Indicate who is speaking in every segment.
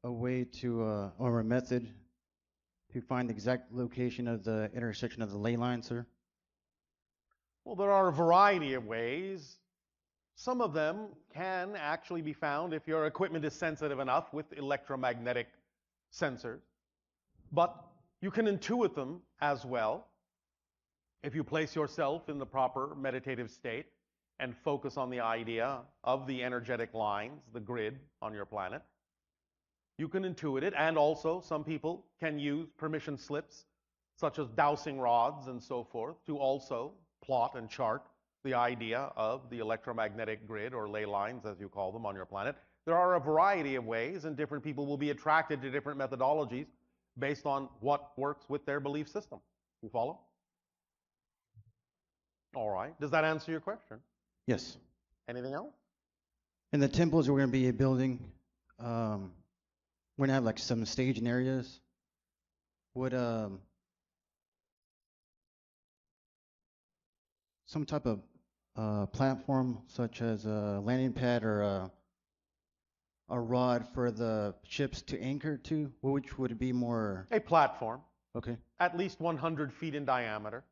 Speaker 1: a way to, or a method to find the exact location of the intersection of the ley line, sir?
Speaker 2: Well, there are a variety of ways. Some of them can actually be found if your equipment is sensitive enough with electromagnetic sensors. But you can intuit them as well if you place yourself in the proper meditative state and focus on the idea of the energetic lines, the grid on your planet. You can intuit it, and also some people can use permission slips, such as dowsing rods and so forth, to also plot and chart the idea of the electromagnetic grid, or ley lines as you call them, on your planet. There are a variety of ways, and different people will be attracted to different methodologies based on what works with their belief system. You follow? All right. Does that answer your question?
Speaker 1: Yes.
Speaker 2: Anything else?
Speaker 1: In the temples we're going to be building, we're going to have like some staging areas. Would some type of platform, such as a landing pad or a rod for the ships to anchor to, which would be more?
Speaker 2: A platform,
Speaker 1: Okay.
Speaker 2: at least 100 feet in diameter,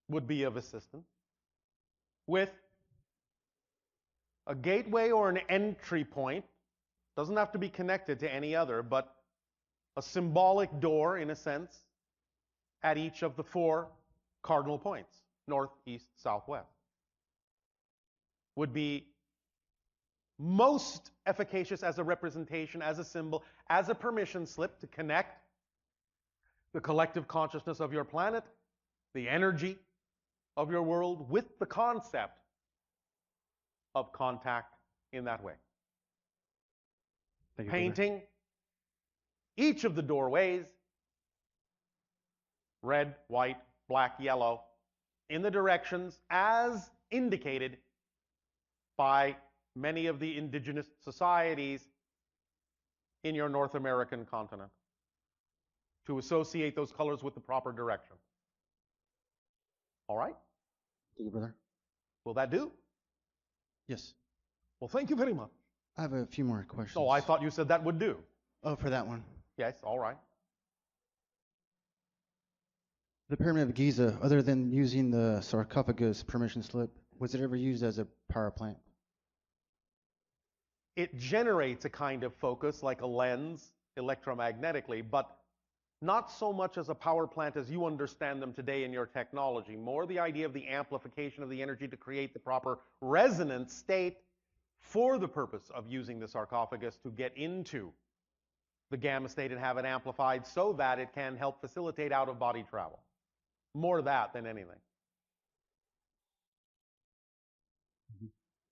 Speaker 2: would be of assistance, with a gateway or an entry point. Doesn't have to be connected to any other, but a symbolic door, in a sense, at each of the 4 cardinal points, north, east, south, west, would be most efficacious as a representation, as a symbol, as a permission slip to connect the collective consciousness of your planet, the energy of your world, with the concept of contact in that way.
Speaker 1: Thank you,
Speaker 2: Painting each of the doorways red, white, black, yellow, in the directions as indicated by many of the indigenous societies in your North American continent, to associate those colors with the proper direction. All right?
Speaker 1: Thank you, brother.
Speaker 2: Will that do?
Speaker 1: Yes.
Speaker 2: Well, thank you very much.
Speaker 1: I have a few more questions.
Speaker 2: Oh, I thought you said that would do.
Speaker 1: Oh, for that one.
Speaker 2: Yes, all right.
Speaker 1: The Pyramid of Giza, other than using the sarcophagus permission slip, was it ever used as a power plant?
Speaker 2: It generates a kind of focus like a lens electromagnetically, but not so much as a power plant as you understand them today in your technology. More the idea of the amplification of the energy to create the proper resonant state for the purpose of using the sarcophagus to get into the gamma state and have it amplified so that it can help facilitate out-of-body travel. More that than anything.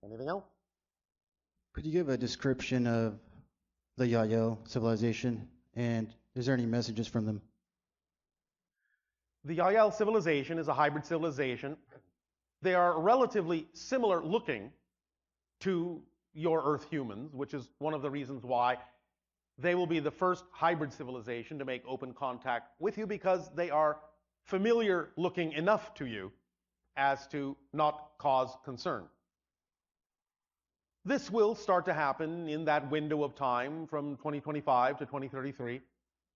Speaker 2: Anything else?
Speaker 1: Could you give a description of the Yael civilization, and is there any messages from them?
Speaker 2: The Yael civilization is a hybrid civilization. They are relatively similar looking to your Earth humans, which is one of the reasons why they will be the first hybrid civilization to make open contact with you, because they are familiar looking enough to you as to not cause concern. This will start to happen in that window of time from 2025 to 2033,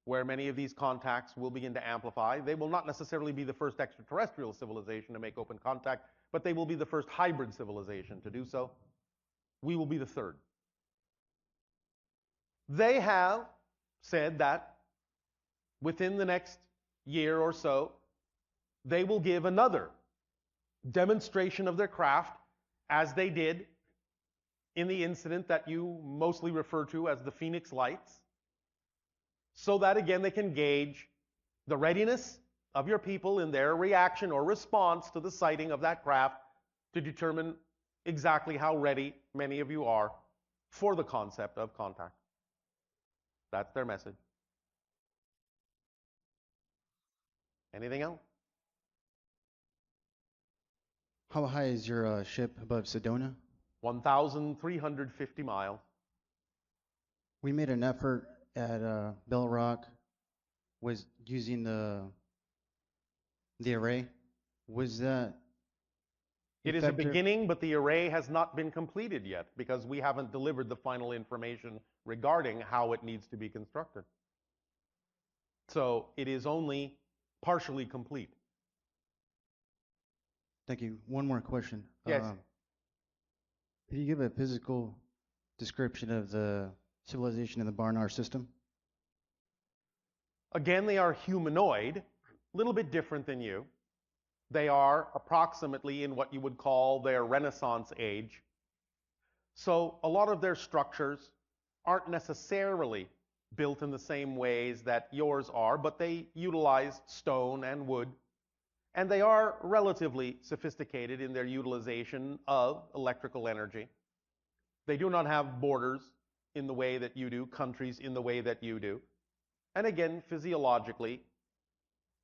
Speaker 2: where many of these contacts will begin to amplify. They will not necessarily be the first extraterrestrial civilization to make open contact, but they will be the first hybrid civilization to do so. We will be the third. They have said that within the next year or so, they will give another demonstration of their craft, as they did in the incident that you mostly refer to as the Phoenix Lights, so that again they can gauge the readiness of your people in their reaction or response to the sighting of that craft, to determine exactly how ready many of you are for the concept of contact. That's their message. Anything else?
Speaker 1: How high is your ship above Sedona?
Speaker 2: 1,350 miles.
Speaker 1: We made an effort at Bell Rock, was using the array. Was that
Speaker 2: It is a
Speaker 1: effector.
Speaker 2: beginning, but the array has not been completed yet because we haven't delivered the final information regarding how it needs to be constructed. So it is only partially complete.
Speaker 1: Thank you. One more question.
Speaker 2: Yes.
Speaker 1: Could you give a physical description of the civilization in the Barnard system?
Speaker 2: Again, they are humanoid, a little bit different than you. They are approximately in what you would call their Renaissance age. So a lot of their structures aren't necessarily built in the same ways that yours are, but they utilize stone and wood. And they are relatively sophisticated in their utilization of electrical energy. They do not have borders in the way that you do, countries in the way that you do. And again, physiologically,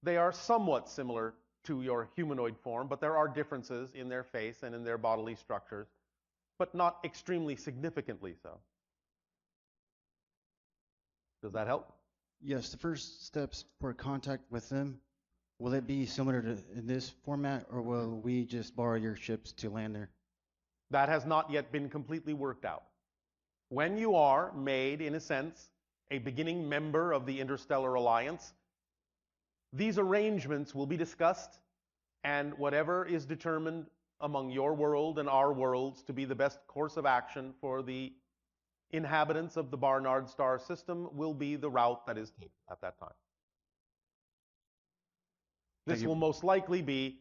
Speaker 2: they are somewhat similar to your humanoid form, but there are differences in their face and in their bodily structures, but not extremely significantly so. Does that help?
Speaker 1: Yes, the first steps for contact with them, will it be similar to in this format, or will we just borrow your ships to land there?
Speaker 2: That has not yet been completely worked out. When you are made, in a sense, a beginning member of the Interstellar Alliance, these arrangements will be discussed, and whatever is determined among your world and our worlds to be the best course of action for the inhabitants of the Barnard star system will be the route that is taken at that time. This will most likely be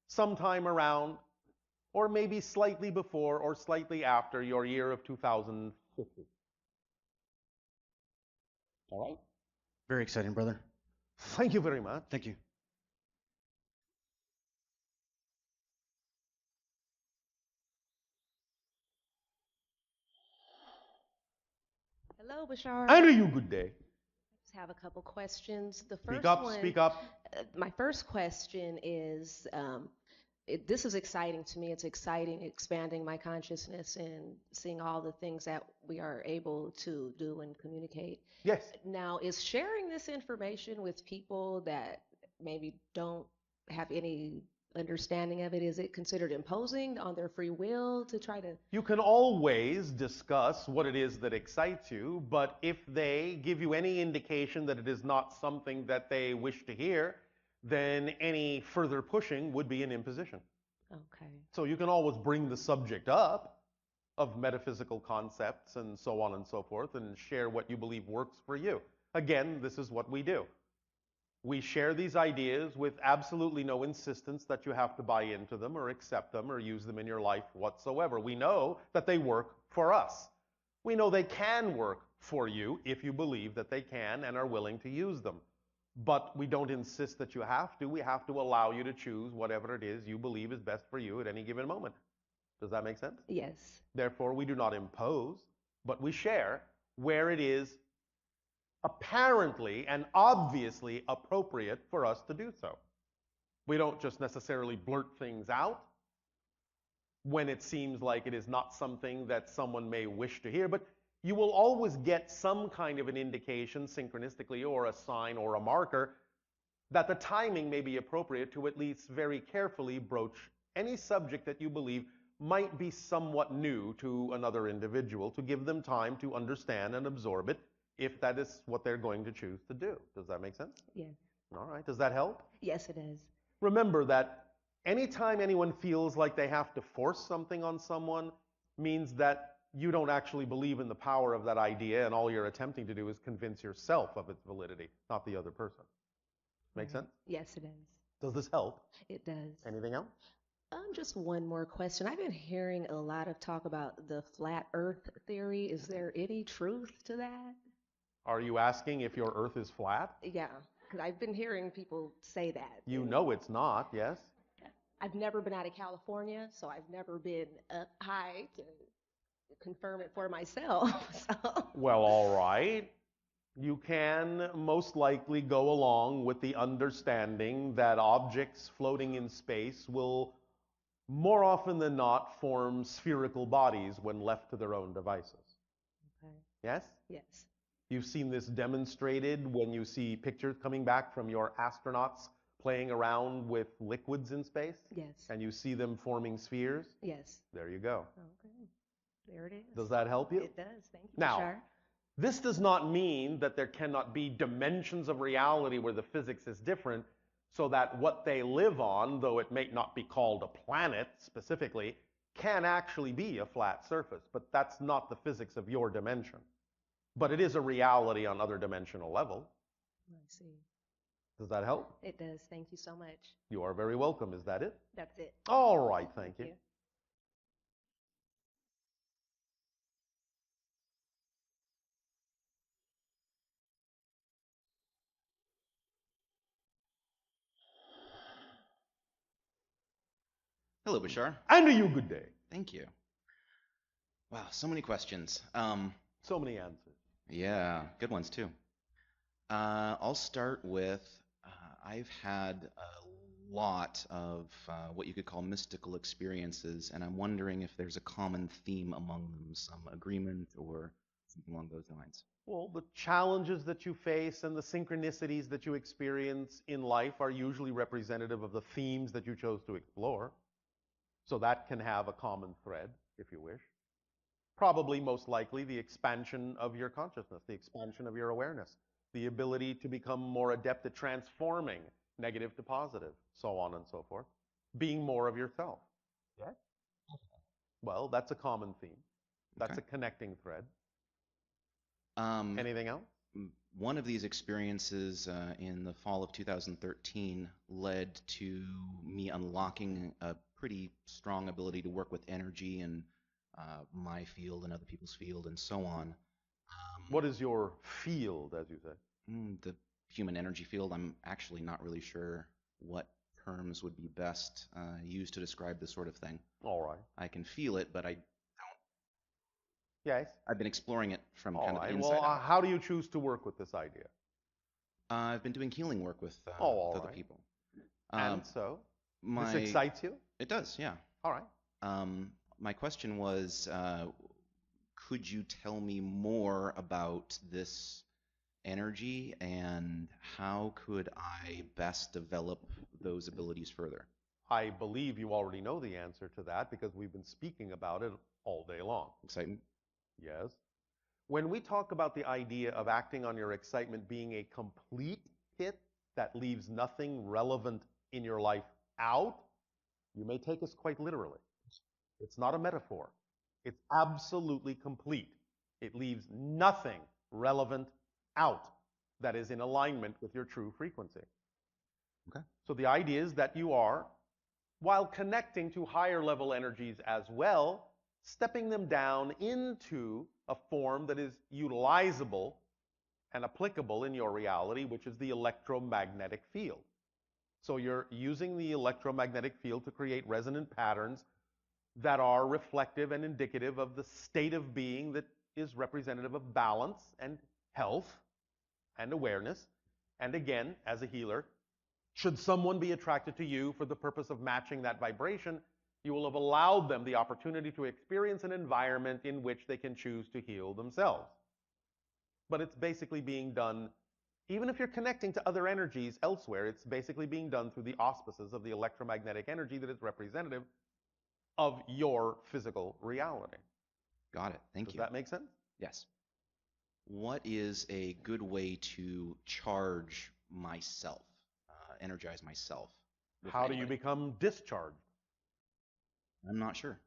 Speaker 2: sometime around, or maybe slightly before or slightly after your year of 2050. All right?
Speaker 1: Very exciting, brother.
Speaker 2: Thank you very much.
Speaker 1: Thank you.
Speaker 3: Hello, Bashar.
Speaker 2: And to you, good day.
Speaker 3: Just have a couple questions. The
Speaker 2: Speak
Speaker 3: first
Speaker 2: up,
Speaker 3: one,
Speaker 2: speak up.
Speaker 3: My first question is, this is exciting to me. It's exciting, expanding my consciousness and seeing all the things that we are able to do and communicate.
Speaker 2: Yes.
Speaker 3: Now, is sharing this information with people that maybe don't have any understanding of it, is it considered imposing on their free will to try to...
Speaker 2: You can always discuss what it is that excites you, but if they give you any indication that it is not something that they wish to hear, then any further pushing would be an imposition.
Speaker 3: Okay.
Speaker 2: So you can always bring the subject up of metaphysical concepts and so on and so forth and share what you believe works for you. Again, this is what we do. We share these ideas with absolutely no insistence that you have to buy into them or accept them or use them in your life whatsoever. We know that they work for us. We know they can work for you if you believe that they can and are willing to use them. But we don't insist that you have to. We have to allow you to choose whatever it is you believe is best for you at any given moment. Does that make sense?
Speaker 3: Yes.
Speaker 2: Therefore, we do not impose, but we share where it is apparently and obviously appropriate for us to do so. We don't just necessarily blurt things out when it seems like it is not something that someone may wish to hear, but you will always get some kind of an indication synchronistically or a sign or a marker that the timing may be appropriate to at least very carefully broach any subject that you believe might be somewhat new to another individual, to give them time to understand and absorb it if that is what they're going to choose to do. Does that make sense?
Speaker 3: Yes.
Speaker 2: All right. Does that help?
Speaker 3: Yes, it does.
Speaker 2: Remember that anytime anyone feels like they have to force something on someone means that you don't actually believe in the power of that idea, and all you're attempting to do is convince yourself of its validity, not the other person. Make sense?
Speaker 3: Yes, it does.
Speaker 2: Does this help?
Speaker 3: It does.
Speaker 2: Anything else?
Speaker 3: Just one more question. I've been hearing a lot of talk about the flat earth theory. Is there any truth to that?
Speaker 2: Are you asking if your Earth is flat?
Speaker 3: Yeah, because I've been hearing people say that.
Speaker 2: You know it's not, yes?
Speaker 3: I've never been out of California, so I've never been up high to confirm it for myself. So.
Speaker 2: Well, all right. You can most likely go along with the understanding that objects floating in space will more often than not form spherical bodies when left to their own devices.
Speaker 3: Okay.
Speaker 2: Yes?
Speaker 3: Yes.
Speaker 2: You've seen this demonstrated when you see pictures coming back from your astronauts playing around with liquids in space?
Speaker 3: Yes.
Speaker 2: And you see them forming spheres?
Speaker 3: Yes.
Speaker 2: There you go.
Speaker 3: Okay. There it is.
Speaker 2: Does that help you?
Speaker 3: It does. Thank you,
Speaker 2: Now,
Speaker 3: Bashar.
Speaker 2: this does not mean that there cannot be dimensions of reality where the physics is different, so that what they live on, though it may not be called a planet specifically, can actually be a flat surface. But that's not the physics of your dimension. But it is a reality on other dimensional level.
Speaker 3: I see.
Speaker 2: Does that help?
Speaker 3: It does. Thank you so much.
Speaker 2: You are very welcome. Is that it?
Speaker 3: That's it.
Speaker 2: All right, thank you.
Speaker 4: Hello, Bashar.
Speaker 2: And to you, good day.
Speaker 4: Thank you. Wow, so many questions.
Speaker 2: So many answers.
Speaker 4: Yeah, good ones too. I'll start with I've had a lot of what you could call mystical experiences, and I'm wondering if there's a common theme among them, some agreement or something along those lines.
Speaker 2: Well, the challenges that you face and the synchronicities that you experience in life are usually representative of the themes that you chose to explore. So that can have a common thread, if you wish. Probably, most likely, the expansion of your consciousness, the expansion of your awareness, the ability to become more adept at transforming negative to positive, so on and so forth. Being more of yourself. Yeah? Well, that's a common theme. That's
Speaker 4: Okay.
Speaker 2: a connecting thread.
Speaker 4: Um,
Speaker 2: Anything else?
Speaker 4: One of these experiences in the fall of 2013 led to me unlocking a pretty strong ability to work with energy and my field and other people's field and so on.
Speaker 2: What is your field, as you say?
Speaker 4: The human energy field. I'm actually not really sure what terms would be best used to describe this sort of thing.
Speaker 2: All right.
Speaker 4: I can feel it, but
Speaker 2: Yes.
Speaker 4: I've been exploring it from
Speaker 2: All
Speaker 4: kind of
Speaker 2: right.
Speaker 4: the inside
Speaker 2: Well,
Speaker 4: out.
Speaker 2: how do you choose to work with this idea?
Speaker 4: I've been doing healing work with
Speaker 2: all
Speaker 4: other
Speaker 2: right.
Speaker 4: people.
Speaker 2: And so, this
Speaker 4: My
Speaker 2: excites you?
Speaker 4: It does, yeah.
Speaker 2: All right.
Speaker 4: My question was, could you tell me more about this energy and how could I best develop those abilities further?
Speaker 2: I believe you already know the answer to that because we've been speaking about it all day long.
Speaker 4: Excitement?
Speaker 2: Yes. When we talk about the idea of acting on your excitement being a complete kit that leaves nothing relevant in your life out, you may take us quite literally. It's not a metaphor. It's absolutely complete. It leaves nothing relevant out that is in alignment with your true frequency.
Speaker 4: Okay.
Speaker 2: So the idea is that you are, while connecting to higher level energies as well, stepping them down into a form that is utilizable and applicable in your reality, which is the electromagnetic field. So you're using the electromagnetic field to create resonant patterns that are reflective and indicative of the state of being that is representative of balance and health and awareness. And again, as a healer, should someone be attracted to you for the purpose of matching that vibration, you will have allowed them the opportunity to experience an environment in which they can choose to heal themselves. But it's basically being done, even if you're connecting to other energies elsewhere, it's basically being done through the auspices of the electromagnetic energy that is representative of your physical reality.
Speaker 4: Got it. Thank
Speaker 2: Does
Speaker 4: you.
Speaker 2: that make sense?
Speaker 4: Yes. What is a good way to charge myself, energize myself?
Speaker 2: How do you become discharged?
Speaker 4: I'm not sure.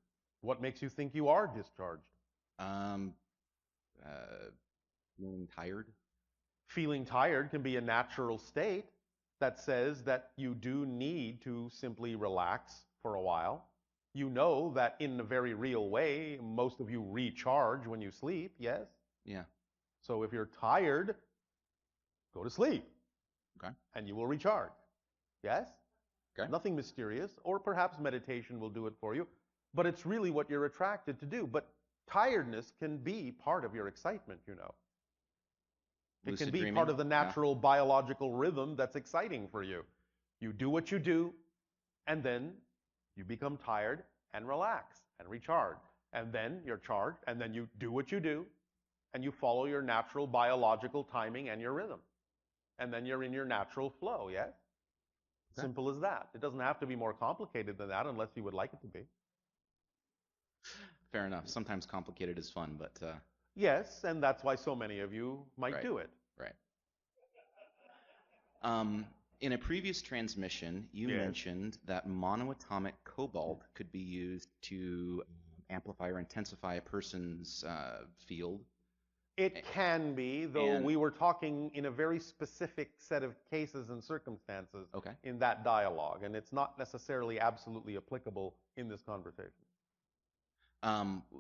Speaker 2: What makes you think you are discharged?
Speaker 4: Feeling tired.
Speaker 2: Feeling tired can be a natural state that says that you do need to simply relax for a while. You know that in a very real way, most of you recharge when you sleep, yes?
Speaker 4: Yeah.
Speaker 2: So if you're tired, go to sleep.
Speaker 4: Okay.
Speaker 2: And you will recharge. Yes?
Speaker 4: Okay.
Speaker 2: Nothing mysterious, or perhaps meditation will do it for you, but it's really what you're attracted to do. But tiredness can be part of your excitement, you know. It can be part of the natural biological rhythm that's exciting for you. You do what you do, and then you become tired and relax and recharge. And then you're charged, and then you do what you do, and you follow your natural biological timing and your rhythm. And then you're in your natural flow, yes?
Speaker 4: Okay.
Speaker 2: Simple as that. It doesn't have to be more complicated than that unless you would like it to be.
Speaker 4: Fair enough. Sometimes complicated is fun, but
Speaker 2: Yes, and that's why so many of you might
Speaker 4: Right.
Speaker 2: do it.
Speaker 4: right. In a previous transmission, you
Speaker 2: Yes.
Speaker 4: mentioned that monoatomic cobalt could be used to amplify or intensify a person's field.
Speaker 2: It can be, though
Speaker 4: And-
Speaker 2: we were talking in a very specific set of cases and circumstances
Speaker 4: Okay.
Speaker 2: in that dialogue, and it's not necessarily absolutely applicable in this conversation.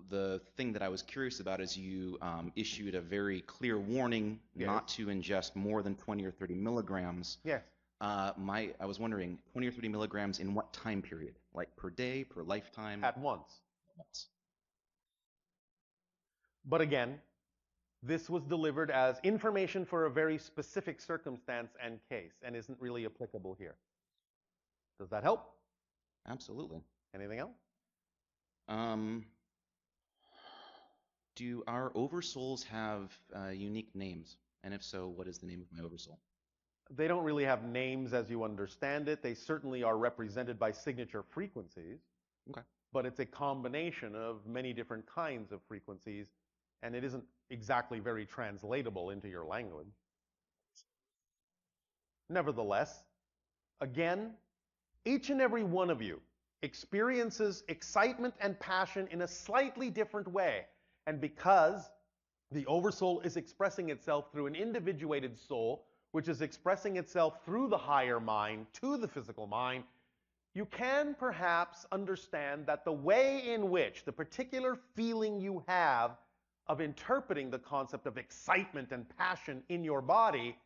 Speaker 4: The thing that I was curious about is you issued a very clear warning
Speaker 2: Yes.
Speaker 4: not to ingest more than 20 or 30 milligrams.
Speaker 2: Yes.
Speaker 4: I was wondering, 20 or 30 milligrams in what time period? Like per day, per lifetime?
Speaker 2: At once.
Speaker 4: Once.
Speaker 2: But again, this was delivered as information for a very specific circumstance and case, and isn't really applicable here. Does that help?
Speaker 4: Absolutely.
Speaker 2: Anything else?
Speaker 4: Do our oversouls have unique names? And if so, what is the name of my oversoul?
Speaker 2: They don't really have names as you understand it. They certainly are represented by signature frequencies.
Speaker 4: Okay.
Speaker 2: But it's a combination of many different kinds of frequencies, and it isn't exactly very translatable into your language. Nevertheless, again, each and every one of you experiences excitement and passion in a slightly different way. And because the oversoul is expressing itself through an individuated soul, which is expressing itself through the higher mind to the physical mind, you can perhaps understand that the way in which the particular feeling you have of interpreting the concept of excitement and passion in your body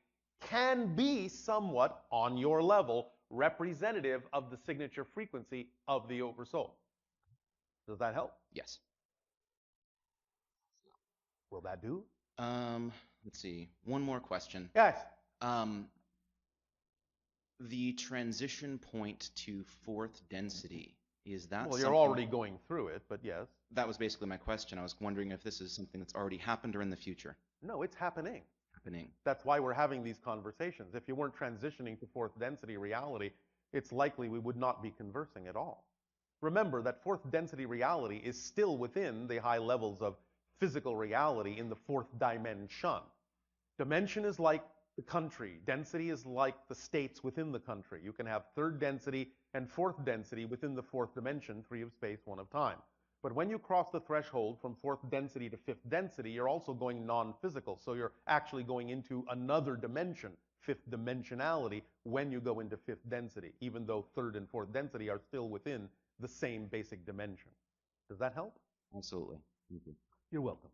Speaker 2: can be somewhat, on your level, representative of the signature frequency of the oversoul. Does that help?
Speaker 4: Yes.
Speaker 2: Will that do?
Speaker 4: Let's see. One more question.
Speaker 2: Yes.
Speaker 4: The transition point to fourth density, is that
Speaker 2: Well, you're
Speaker 4: something-
Speaker 2: already going through it, but yes.
Speaker 4: That was basically my question. I was wondering if this is something that's already happened or in the future
Speaker 2: No, it's happening.
Speaker 4: happening.
Speaker 2: That's why we're having these conversations. If you weren't transitioning to fourth density reality, it's likely we would not be conversing at all. Remember that fourth density reality is still within the high levels of physical reality in the fourth dimension. Dimension is like the country. Density is like the states within the country. You can have third density and fourth density within the fourth dimension, 3 of space, 1 of time. But when you cross the threshold from fourth density to fifth density, you're also going non-physical. So you're actually going into another dimension, fifth dimensionality, when you go into fifth density, even though third and fourth density are still within the same basic dimension. Does that help?
Speaker 4: Absolutely. Thank you.
Speaker 2: You're welcome.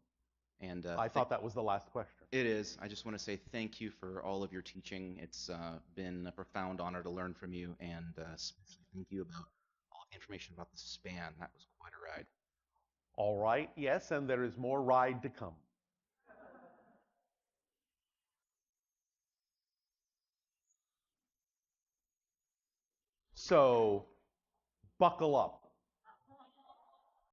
Speaker 4: And
Speaker 2: I thought that was the last question.
Speaker 4: it is. I just want to say thank you for all of your teaching. It's been a profound honor to learn from you, and especially thank you about all the information about the span. That was quite a ride.
Speaker 2: All right, yes, and there is more ride to come. So, buckle up.